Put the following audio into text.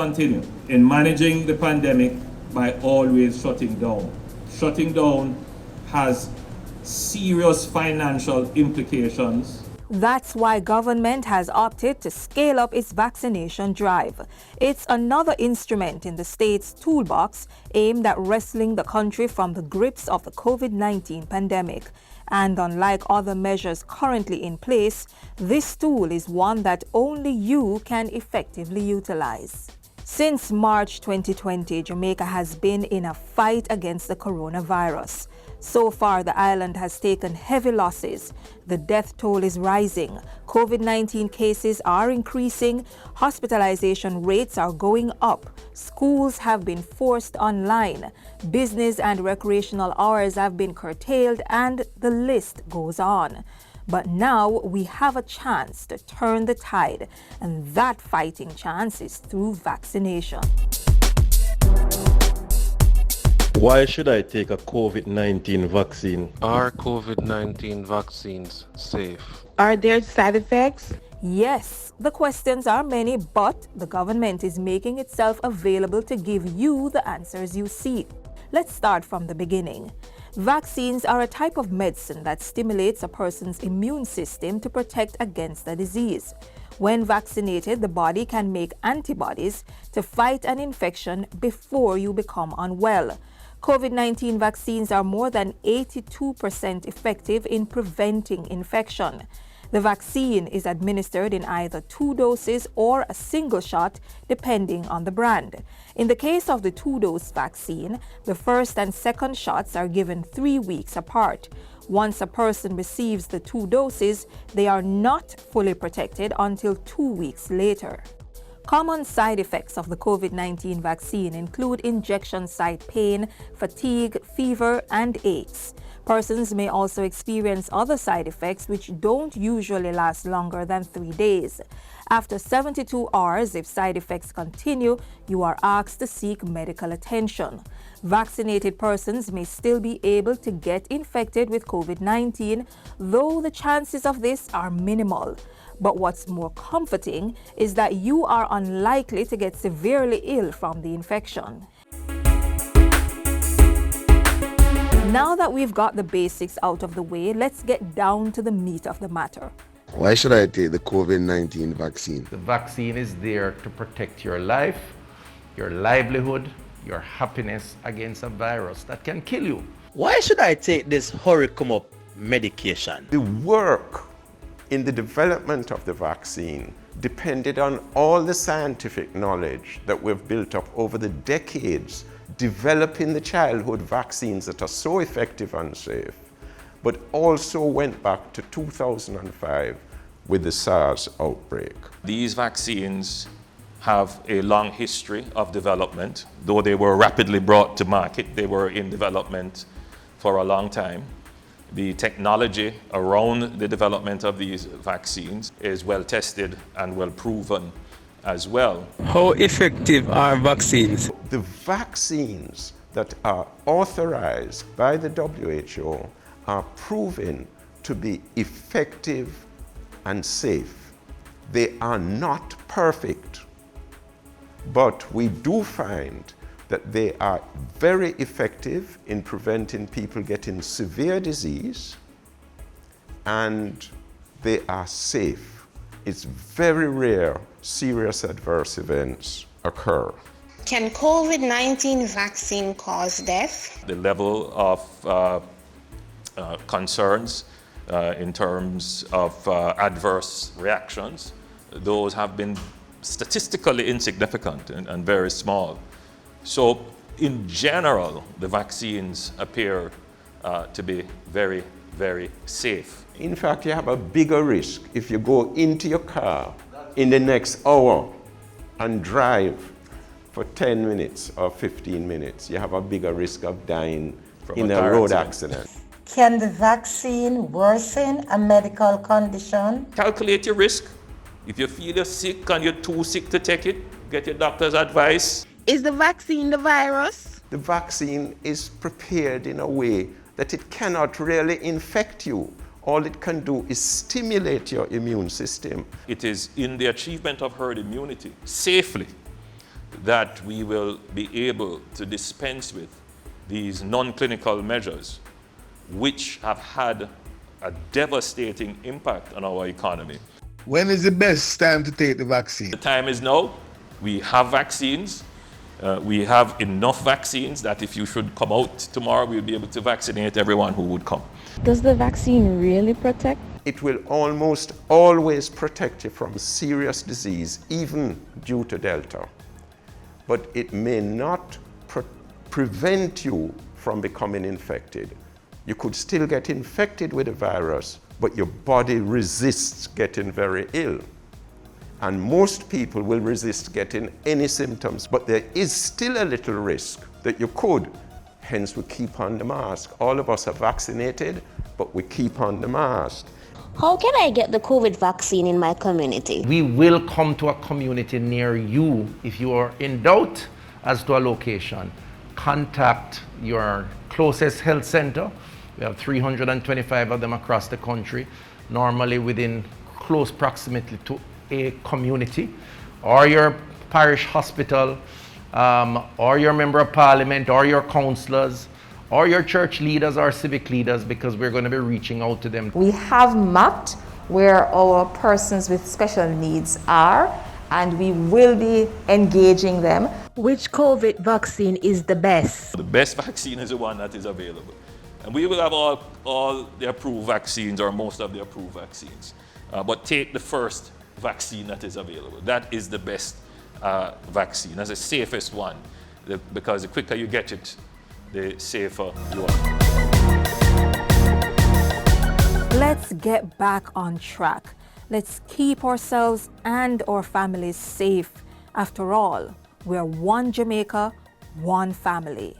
continue in managing the pandemic by always shutting down. Shutting down has serious financial implications. That's why government has opted to scale up its vaccination drive. It's another instrument in the state's toolbox aimed at wresting the country from the grips of the COVID-19 pandemic. And unlike other measures currently in place, this tool is one that only you can effectively utilize. Since March 2020, Jamaica has been in a fight against the coronavirus. So far, the island has taken heavy losses. The death toll is rising. COVID-19 cases are increasing. Hospitalization rates are going up. Schools have been forced online. Business and recreational hours have been curtailed, and the list goes on. But now we have a chance to turn the tide, and that fighting chance is through vaccination. Why should I take a COVID-19 vaccine? Are COVID-19 vaccines safe? Are there side effects? Yes, the questions are many, but the government is making itself available to give you the answers you seek. Let's start from the beginning. Vaccines are a type of medicine that stimulates a person's immune system to protect against a disease. When vaccinated, the body can make antibodies to fight an infection before you become unwell. COVID-19 vaccines are more than 82% effective in preventing infection. The vaccine is administered in either 2 doses or a single shot, depending on the brand. In the case of the 2-dose vaccine, the first and second shots are given 3 weeks apart. Once a person receives the 2 doses, they are not fully protected until 2 weeks later. Common side effects of the COVID-19 vaccine include injection site pain, fatigue, fever, and aches. Persons may also experience other side effects which don't usually last longer than 3 days. After 72 hours, if side effects continue, you are asked to seek medical attention. Vaccinated persons may still be able to get infected with COVID-19, though the chances of this are minimal. But what's more comforting is that you are unlikely to get severely ill from the infection. Now that we've got the basics out of the way, let's get down to the meat of the matter. Why should I take the COVID-19 vaccine? The vaccine is there to protect your life, your livelihood, your happiness against a virus that can kill you. Why should I take this hurry-come-up medication? The work in the development of the vaccine depended on all the scientific knowledge that we've built up over the decades, developing the childhood vaccines that are so effective and safe, but also went back to 2005 with the SARS outbreak. These vaccines have a long history of development. Though they were rapidly brought to market, they were in development for a long time. The technology around the development of these vaccines is well tested and well proven as well. How effective are vaccines? The vaccines that are authorized by the WHO are proven to be effective and safe. They are not perfect, but we do find that they are very effective in preventing people getting severe disease, and they are safe. It's very rare serious adverse events occur. Can COVID-19 vaccine cause death? The level of concerns in terms of adverse reactions, those have been statistically insignificant and very small. So in general, the vaccines appear to be very, very safe. In fact, you have a bigger risk if you go into your car in the next hour and drive for 10 minutes or 15 minutes. You have a bigger risk of dying in a road accident. Can the vaccine worsen a medical condition? Calculate your risk. If you feel you're sick and you're too sick to take it, get your doctor's advice. Is the vaccine the virus? The vaccine is prepared in a way that it cannot really infect you. All it can do is stimulate your immune system. It is in the achievement of herd immunity safely that we will be able to dispense with these non-clinical measures, which have had a devastating impact on our economy. When is the best time to take the vaccine? The time is now. We have vaccines. We have enough vaccines that if you should come out tomorrow, we'll be able to vaccinate everyone who would come. Does the vaccine really protect? It will almost always protect you from serious disease, even due to Delta. But it may not prevent you from becoming infected. You could still get infected with the virus, but your body resists getting very ill. And most people will resist getting any symptoms, but there is still a little risk that you could. Hence, we keep on the mask. All of us are vaccinated, but we keep on the mask. How can I get the COVID vaccine in my community? We will come to a community near you. If you are in doubt as to a location, contact your closest health center. We have 325 of them across the country, normally within close proximity to a community, or your parish hospital, or your member of parliament, or your councillors, or your church leaders or civic leaders, because we're going to be reaching out to them. We have mapped where our persons with special needs are, and we will be engaging them. Which COVID vaccine is the best? The best vaccine is the one that is available. And we will have all the approved vaccines, or most of the approved vaccines. But take the first vaccine that is available. That is the best vaccine. That's the safest one, because the quicker you get it, the safer you are. Let's get back on track. Let's keep ourselves and our families safe. After all, we're one Jamaica, one family.